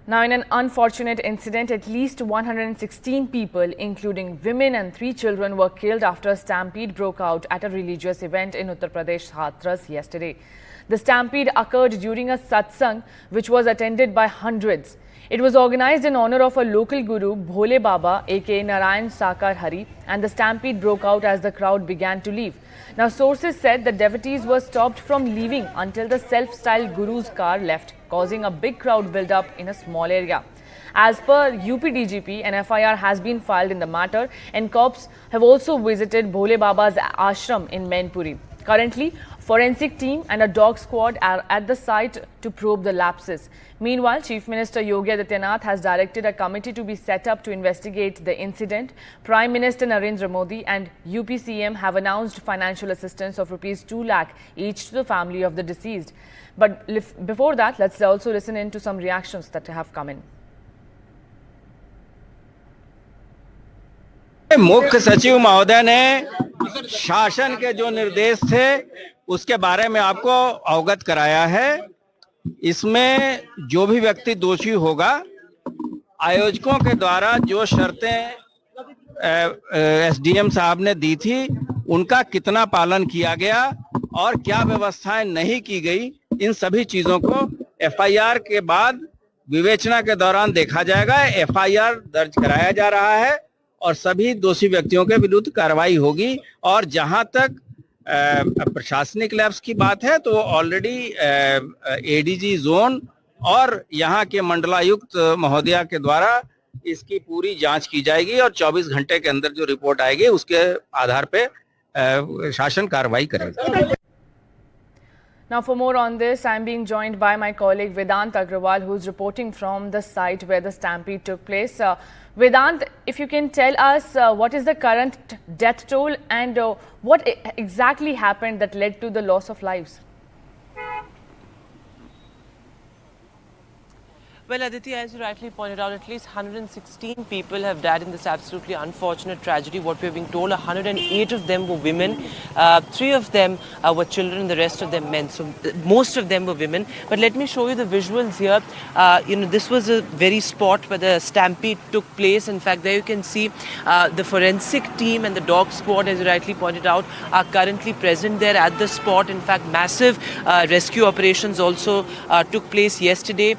Now, in an unfortunate incident, at least 116 people, including women and 3 children, were killed after a stampede broke out at a religious event in Uttar Pradesh, Hathras, yesterday. The stampede occurred during a satsang, which was attended by hundreds. It was organized in honor of a local guru, Bhole Baba, aka Narayan Sakar Hari, and the stampede broke out as the crowd began to leave. Now, sources said the devotees were stopped from leaving until the self-styled guru's car left, causing a big crowd build-up in a small area. As per UP DGP, an FIR has been filed in the matter, and cops have also visited Bhole Baba's ashram in Mainpuri. Currently, forensic team and a dog squad are at the site to probe the lapses. Meanwhile, Chief Minister Yogi Adityanath has directed a committee to be set up to investigate the incident. Prime Minister Narendra Modi and UP CM have announced financial assistance of rupees 2 lakh each to the family of the deceased. But before that, let's also listen in to some reactions that have come in. मुख्य सचिव महोदय ने शासन के जो निर्देश थे उसके बारे में आपको अवगत कराया है। इसमें जो भी व्यक्ति दोषी होगा, आयोजकों के द्वारा जो शर्तें एसडीएम साहब ने दी थी उनका कितना पालन किया गया और क्या व्यवस्थाएं नहीं की गई, इन सभी चीजों को एफआईआर के बाद विवेचना के दौरान देखा जाएगा। एफआईआर दर्ज कराया जा रहा है और सभी दोषी व्यक्तियों के विरुद्ध कार्रवाई होगी। और जहां तक प्रशासनिक लैब्स की बात है तो ऑलरेडी एडीजी जोन और यहाँ के मंडलायुक्त महोदया के द्वारा इसकी पूरी जांच की जाएगी और 24 घंटे के अंदर जो रिपोर्ट आएगी उसके आधार पे शासन कार्रवाई करेगा। Now, for more on this, I am being joined by my colleague Vedant Agrawal, who is reporting from the site where the stampede took place. Vedant, if you can tell us what is the current death toll and what exactly happened that led to the loss of lives? Well, Aditi, as you rightly pointed out, at least 116 people have died in this absolutely unfortunate tragedy. What we are being told, 108 of them were women, 3 of them were children, the rest of them men. So most of them were women. But let me show you the visuals here. This was a very spot where the stampede took place. In fact, there you can see the forensic team and the dog squad, as you rightly pointed out, are currently present there at the spot. In fact, massive rescue operations also took place yesterday.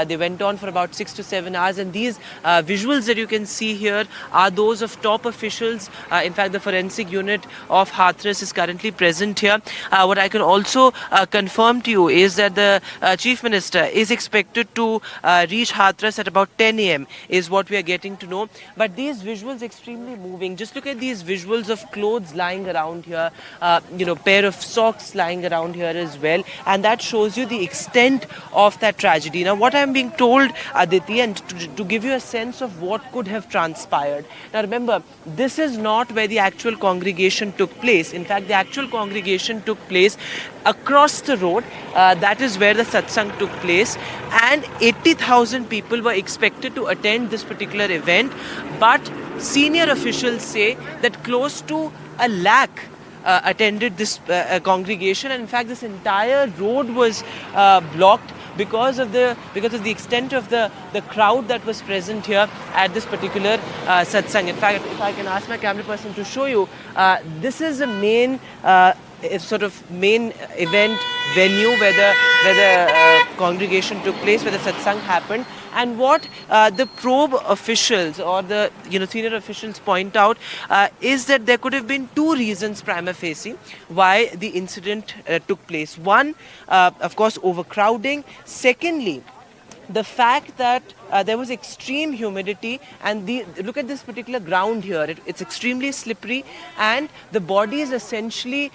They went on for about 6 to 7 hours, and these visuals that you can see here are those of top officials. In fact, the forensic unit of Hathras is currently present here. What I can also confirm to you is that the Chief Minister is expected to reach Hathras at about 10 a.m. is what we are getting to know. But these visuals extremely moving. Just look at these visuals of clothes lying around here, pair of socks lying around here as well, and that shows you the extent of that tragedy. Now, what I am being told, Aditi, and to give you a sense of what could have transpired. Now remember, this is not where the actual congregation took place. In fact, the actual congregation took place across the road. That is where the satsang took place, and 80,000 people were expected to attend this particular event. But senior officials say that close to 1 lakh attended this congregation, and in fact this entire road was blocked because of the extent of the crowd that was present here at this particular satsang. In fact, if I can ask my camera person to show you, this is a main main event venue where the congregation took place, where the satsang happened. And what the probe officials or the senior officials point out is that there could have been 2 reasons prima facie why the incident took place. One, of course, overcrowding. Secondly, the fact that there was extreme humidity, and look at this particular ground here. It's extremely slippery, and the bodies essentially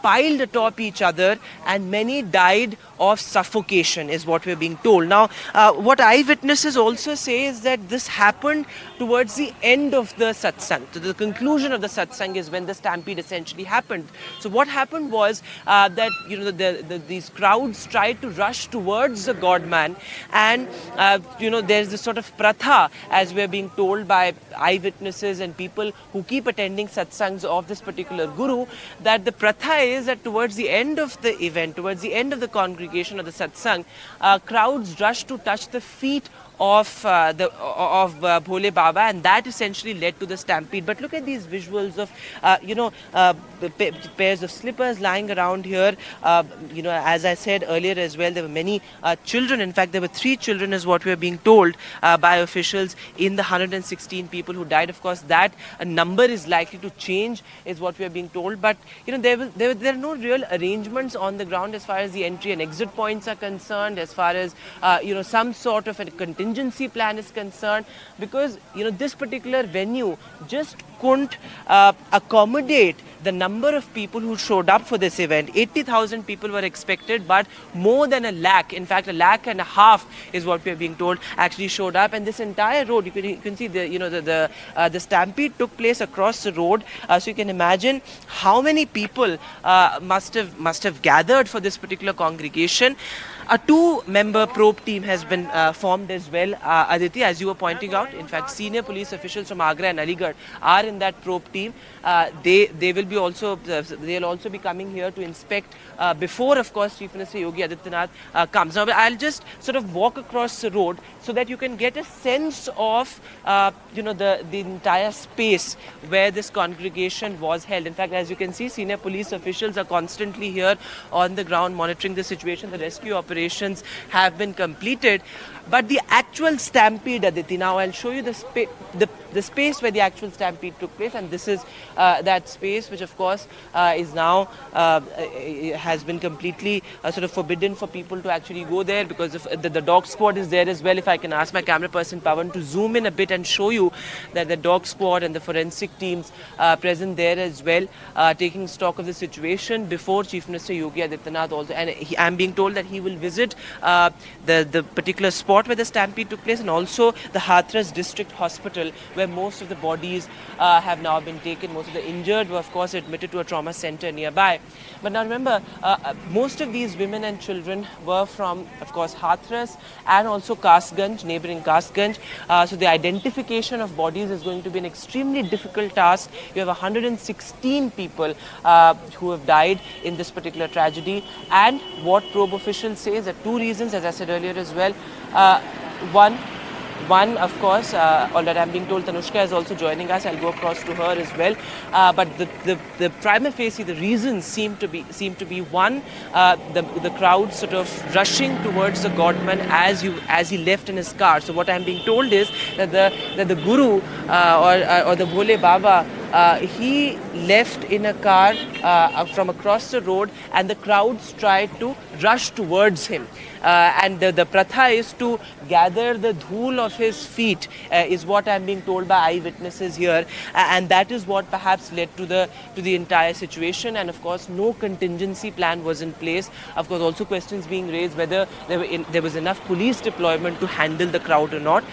piled atop each other, and many died of suffocation is what we're being told. Now, what eyewitnesses also say is that this happened towards the end of the satsang. So the conclusion of the satsang is when the stampede essentially happened. So what happened was that these crowds tried to rush towards the God man, and and there's this sort of pratha, as we're being told by eyewitnesses and people who keep attending satsangs of this particular guru, that the pratha is that towards the end of the event, towards the end of the congregation of the satsang, crowds rush to touch the feet of Bhole Baba, and that essentially led to the stampede. But look at these visuals of pairs of slippers lying around here. As I said earlier as well, there were many children. In fact, there were 3 children, is what we are being told by officials, in the 116 people who died. Of course, that number is likely to change, is what we are being told. But there are no real arrangements on the ground as far as the entry and exit points are concerned, as far as some sort of a contingency plan is concerned, because this particular venue just couldn't accommodate the number of people who showed up for this event. 80,000 people were expected, but more than 1 lakh, in fact 1.5 lakh is what we are being told, actually showed up. And this entire road, you can see the stampede took place across the road, so you can imagine how many people must have gathered for this particular congregation. A 2-member probe team has been formed as well, Aditi, as you were pointing out. In fact, senior police officials from Agra and Aligarh are in that probe team. They'll also be coming here to inspect before, of course, Chief Minister Yogi Adityanath comes. Now, I'll just sort of walk across the road so that you can get a sense of the entire space where this congregation was held. In fact, as you can see, senior police officials are constantly here on the ground monitoring the situation. The rescue operations have been completed, but the actual stampede, Aditi, now I'll show you the space where the actual stampede took place, and this is that space, which of course is now has been completely sort of forbidden for people to actually go there, because of the dog squad is there as well. If I can ask my camera person Pawan to zoom in a bit and show you that the dog squad and the forensic teams present there as well, taking stock of the situation before Chief Minister Yogi Adityanath also, and I'm being told that he will visit the particular spot where the stampede took place, and also the Hathras District Hospital, where most of the bodies have now been taken. Most of the injured were, of course, admitted to a trauma center nearby. But now remember, most of these women and children were from, of course, Hathras and also Kasganj, neighboring Kasganj. So the identification of bodies is going to be an extremely difficult task. You have 116 people who have died in this particular tragedy. And what probe officials say is that 2 reasons, as I said earlier as well. One, of course, all that I'm being told, Tanushka is also joining us. I'll go across to her as well. But the prima facie, the reasons seem to be one, the crowd sort of rushing towards the godman as he left in his car. So what I'm being told is that the guru or the Bhole Baba, he left in a car from across the road, and the crowds tried to rush towards him. And the pratha is to gather the dhool of his feet, is what I'm being told by eyewitnesses here, and that is what perhaps led to the entire situation. And of course, no contingency plan was in place. Of course, also questions being raised whether there was enough police deployment to handle the crowd or not.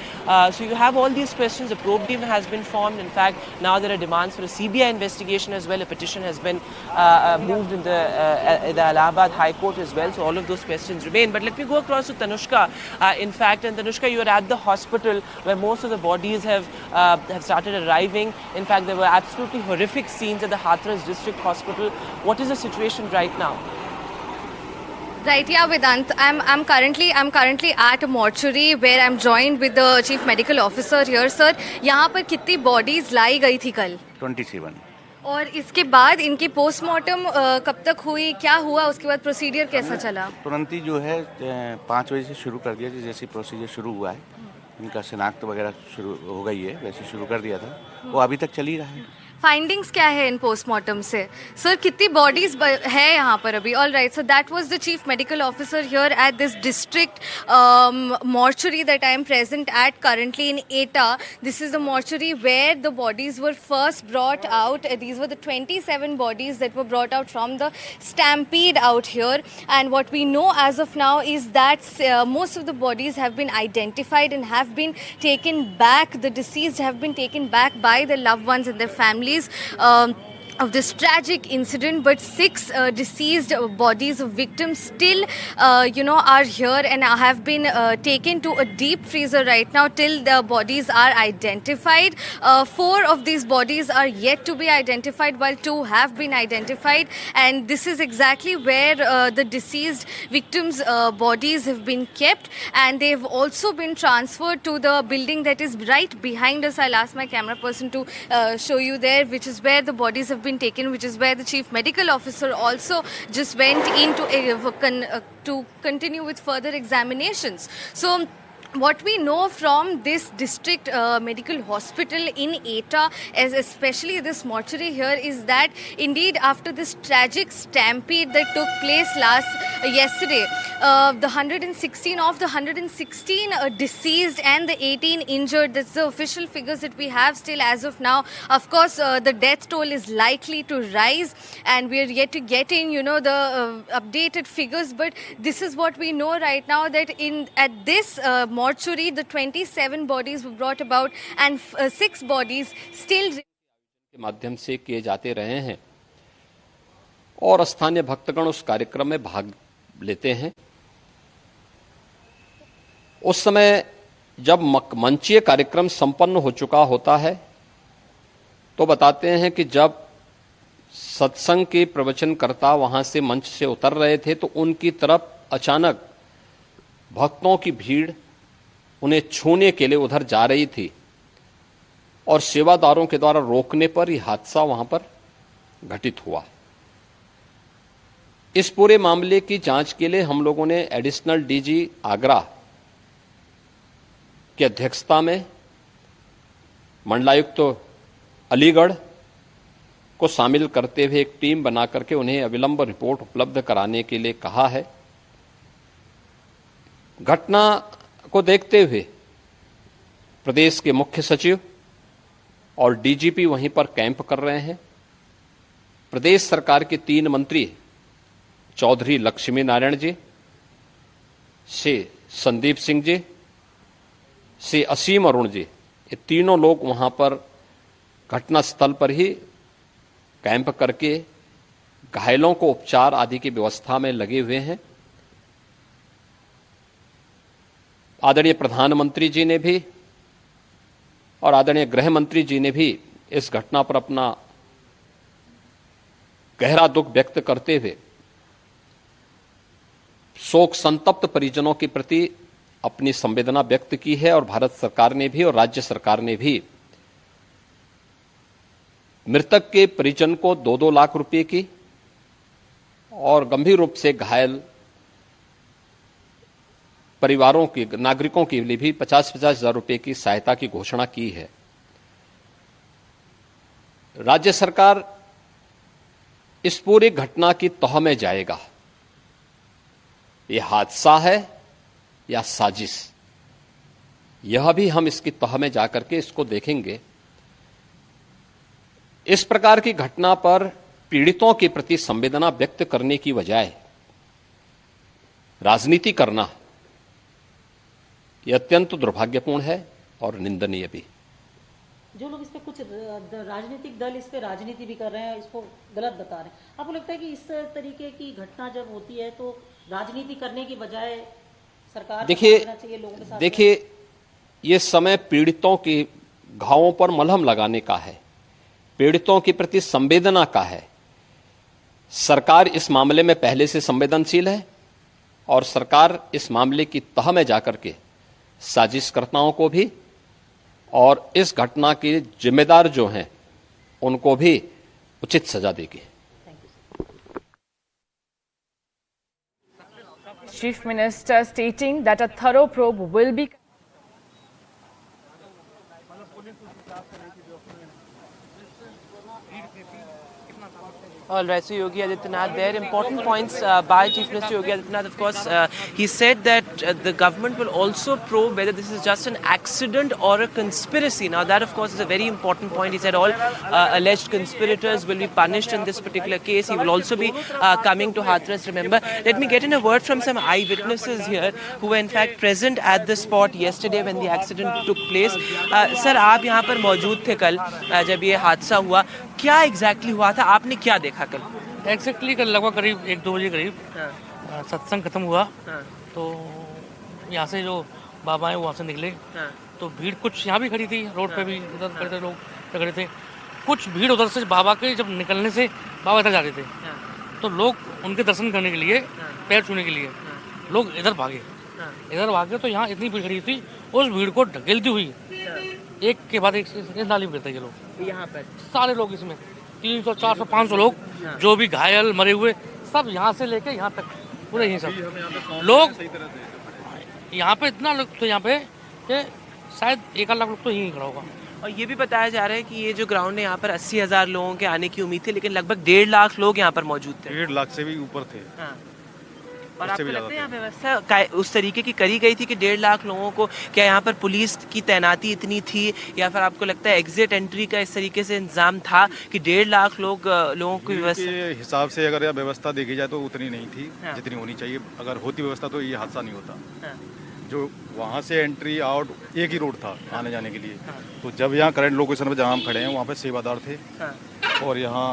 So you have all these questions. A probe team has been formed. In fact, now there are demands for a CBI investigation as well. A petition has been moved in the Allahabad High Court as well. So all of those questions remain. But let me go across to Tanushka. In fact, and Tanushka, you are at the hospital where most of the bodies have started arriving. In fact, there were absolutely horrific scenes at the Hathras District Hospital. What is the situation right now? Right, yeah, Vedant. I'm currently at a mortuary where I'm joined with the chief medical officer here, sir. यहाँ पर कितनी bodies लाई गई थी कल? 27. और इसके बाद इनकी पोस्टमार्टम कब तक हुई, क्या हुआ, उसके बाद प्रोसीजर कैसा चला? तुरंत ही जो है 5 बजे से शुरू कर दिया, जैसे प्रोसीजर शुरू हुआ है, इनका शिनाख्त वगैरह शुरू हो गई है, वैसे शुरू कर दिया था, वो अभी तक चल ही रहा है। फाइंडिंग्स क्या है इन पोस्टमार्टम से? सर कितनी बॉडीज है यहाँ पर अभी? All right, so that was the chief medical officer here at this district mortuary that I am present at currently in Eta. This is the mortuary where the bodies were first brought out. These were the 27 bodies that were brought out from the stampede out here, and what we know as of now is that most of the bodies have been identified and have been taken back. The deceased have been taken back by their loved ones and their families. of this tragic incident, but 6 deceased bodies of victims still are here and have been taken to a deep freezer right now till the bodies are identified. 4 of these bodies are yet to be identified, while 2 have been identified, and this is exactly where the deceased victims bodies have been kept, and they have also been transferred to the building that is right behind us. I'll ask my camera person to show you there, which is where the bodies have been taken, which is where the chief medical officer also just went in to continue with further examinations. So what we know from this district medical hospital in Etah, as especially this mortuary here, is that indeed after this tragic stampede that took place yesterday, the 116 deceased and the 18 injured, that's the official figures that we have still as of now. Of course, the death toll is likely to rise, and we are yet to get in, the updated figures. But this is what we know right now, that at this mortuary, the 27 bodies were brought about, and 6 bodies still के माध्यम से किए जाते रहे हैं और स्थानीय भक्तगण उस कार्यक्रम में भाग लेते हैं। उस समय जब मंचीय कार्यक्रम संपन्न हो चुका होता है तो बताते हैं कि जब सत्संग के प्रवचनकर्ता वहां से मंच से उतर रहे थे तो उनकी तरफ अचानक भक्तों की भीड़ उन्हें छूने के लिए उधर जा रही थी और सेवादारों के द्वारा रोकने पर यह हादसा वहां पर घटित हुआ। इस पूरे मामले की जांच के लिए हम लोगों ने एडिशनल डीजी आगरा की अध्यक्षता में मंडलायुक्त अलीगढ़ को शामिल करते हुए एक टीम बना करके उन्हें अविलंब रिपोर्ट उपलब्ध कराने के लिए कहा है। घटना को देखते हुए प्रदेश के मुख्य सचिव और डीजीपी वहीं पर कैंप कर रहे हैं। प्रदेश सरकार के 3 मंत्री चौधरी लक्ष्मी नारायण जी, श्री संदीप सिंह जी, श्री असीम अरुण जी, ये तीनों लोग वहां पर घटना स्थल पर ही कैंप करके घायलों को उपचार आदि की व्यवस्था में लगे हुए हैं। आदरणीय प्रधानमंत्री जी ने भी और आदरणीय गृह मंत्री जी ने भी इस घटना पर अपना गहरा दुख व्यक्त करते हुए शोक संतप्त परिजनों के प्रति अपनी संवेदना व्यक्त की है और भारत सरकार ने भी और राज्य सरकार ने भी मृतक के परिजन को 2-2 लाख रुपए की और गंभीर रूप से घायल परिवारों के नागरिकों के लिए भी 50-50 हजार रुपए की सहायता की घोषणा की है। राज्य सरकार इस पूरी घटना की तह में जाएगा। यह हादसा है या साजिश, यह भी हम इसकी तह में जाकर के इसको देखेंगे। इस प्रकार की घटना पर पीड़ितों के प्रति संवेदना व्यक्त करने की बजाय राजनीति करना यह अत्यंत दुर्भाग्यपूर्ण है और निंदनीय भी। जो लोग इस पे कुछ राजनीतिक दल इस पे राजनीति भी कर रहे हैं, इसको गलत बता रहे हैं, आपको लगता है कि इस तरीके की घटना जब होती है तो राजनीति करने की बजाय सरकार देखिए ये समय पीड़ितों के घावों पर मलहम लगाने का है, पीड़ितों के प्रति संवेदना का है। सरकार इस मामले में पहले से संवेदनशील है और सरकार इस मामले की तह में जाकर के साजिशकर्ताओं को भी और इस घटना के जिम्मेदार जो हैं उनको भी उचित सजा देगी। Chief Minister stating that a thorough probe will be All right, so Yogi Adityanath, there important points by Chief Minister Yogi Adityanath. Of course, he said that the government will also probe whether this is just an accident or a conspiracy. Now, that of course is a very important point. He said all alleged conspirators will be punished in this particular case. He will also be coming to Hathras. Remember, let me get in a word from some eyewitnesses here who were in fact present at the spot yesterday when the accident took place. Sir, आप यहाँ पर मौजूद थे कल जब ये हादसा हुआ, क्या एग्जैक्टली हुआ था, आपने क्या देखा कल? एग्जैक्टली कल लगभग करीब 1-2 बजे करीब सत्संग खत्म हुआ तो यहाँ से जो बाबा हैं वहाँ से निकले तो भीड़ कुछ यहाँ भी खड़ी थी, रोड पे भी इधर खड़े थे, लोग खड़े थे। कुछ भीड़ उधर से बाबा के जब निकलने से बाबा इधर जा रहे थे तो लोग उनके दर्शन करने के लिए, पैर छूने के लिए लोग इधर भागे तो यहाँ इतनी भीड़ खड़ी थी, उस भीड़ को ढकेलती हुई एक के बाद एक इस नाली में गिरते ये लोग। यहाँ पर सारे लोग इसमें 300, 400, 500 लोग जो भी घायल मरे हुए सब यहाँ से लेके यहाँ तक पूरे यहीं सब लोग। यहाँ पे इतना लोग तो यहाँ पे कि शायद 1 लाख लोग तो यहीं खड़ा होगा। और ये भी बताया जा रहा है कि ये जो ग्राउंड है यहाँ पर 80,000 लोगों के आने की उम्मीद थी, लेकिन लगभग 1.5 लाख लोग यहाँ पर मौजूद थे। 1.5 लाख से भी ऊपर थे। और आपको लगता है यहाँ व्यवस्था उस तरीके की करी गई थी कि 1.5 लाख लोगों को, क्या यहाँ पर पुलिस की तैनाती इतनी थी या फिर आपको लगता है एग्जिट एंट्री का इस तरीके से इंतजाम था कि 1.5 लाख लोगों की व्यवस्था के हिसाब से अगर यह व्यवस्था देखी जाए तो उतनी नहीं थी जितनी होनी चाहिए। अगर होती व्यवस्था तो ये हादसा नहीं होता। जो वहाँ से एंट्री आउट एक ही रोड था आने जाने के लिए, तो जब यहाँ करंट लोकेशन पर जहाँ हम खड़े हैं वहाँ पे सेवादार थे और यहाँ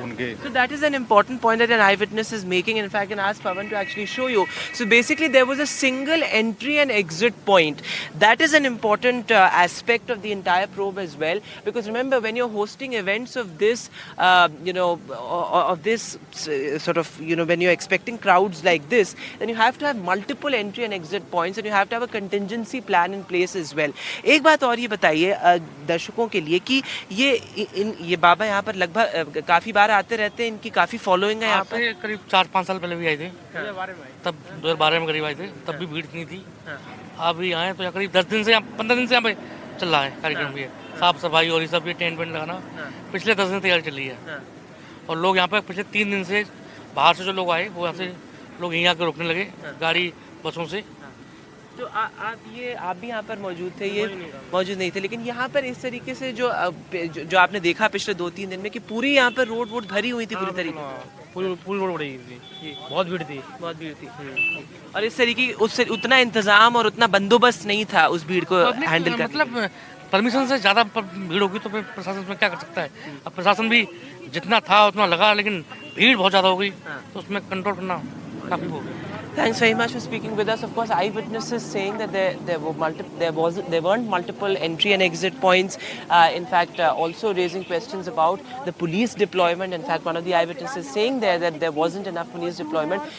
उनके। So that is an important point that an eyewitness is making. In fact, I can ask Pawan to actually show you. So basically, there was a single entry and exit point. That is an important aspect of the entire probe as well. Because remember, when you're hosting events of this, of this sort of, when you're expecting crowds like this, then you have to have multiple entry and exit points, and you have to have a contingency plan in place as well. एक बात और ये बताइए दर्शकों के लिए कि ये बाबा यहाँ पर लगभग काफी बार आते रहते हैं, इनकी काफी फॉलोइंग है यहाँ पर। करीब 4-5 साल पहले भी आए थे, तब 2012 में करीब आए थे, तब भी भीड़ इतनी थी। अभी आए तो यहाँ करीब 10 दिन से 15 दिन से यहाँ पे चल रहा है कार्यक्रम भी है, साफ सफाई और ये सब, टेंट वेंट लगाना पिछले 10 दिन तैयारी चल रही है। और लोग यहाँ पे पिछले 3 दिन से बाहर से जो लोग आए वो यहाँ से लोग यहीं आकर रुकने लगे गाड़ी बसों से। तो आप भी यहाँ पर मौजूद थे, ये मौजूद नहीं थे, लेकिन यहाँ पर इस तरीके से जो आपने देखा पिछले 2-3 दिन में कि पूरी यहाँ पर रोड भरी हुई थी पूरी तरीके से, पूरी रोड भरी थी, बहुत भीड़ थी। और इस तरीके उससे उतना इंतजाम और उतना बंदोबस्त नहीं था उस भीड़ को हैंडल करने। मतलब परमिशन से ज़्यादा भीड़ होगी तो फिर प्रशासन उसमें क्या कर सकता है। अब प्रशासन भी जितना था उतना लगा, लेकिन भीड़ बहुत ज़्यादा हो गई तो उसमें कंट्रोल करना काफ़ी हो गया। Thanks very much for speaking with us. Of course, eyewitnesses saying that there weren't multiple entry and exit points. In fact, also raising questions about the police deployment. In fact, one of the eyewitnesses saying there that there wasn't enough police deployment.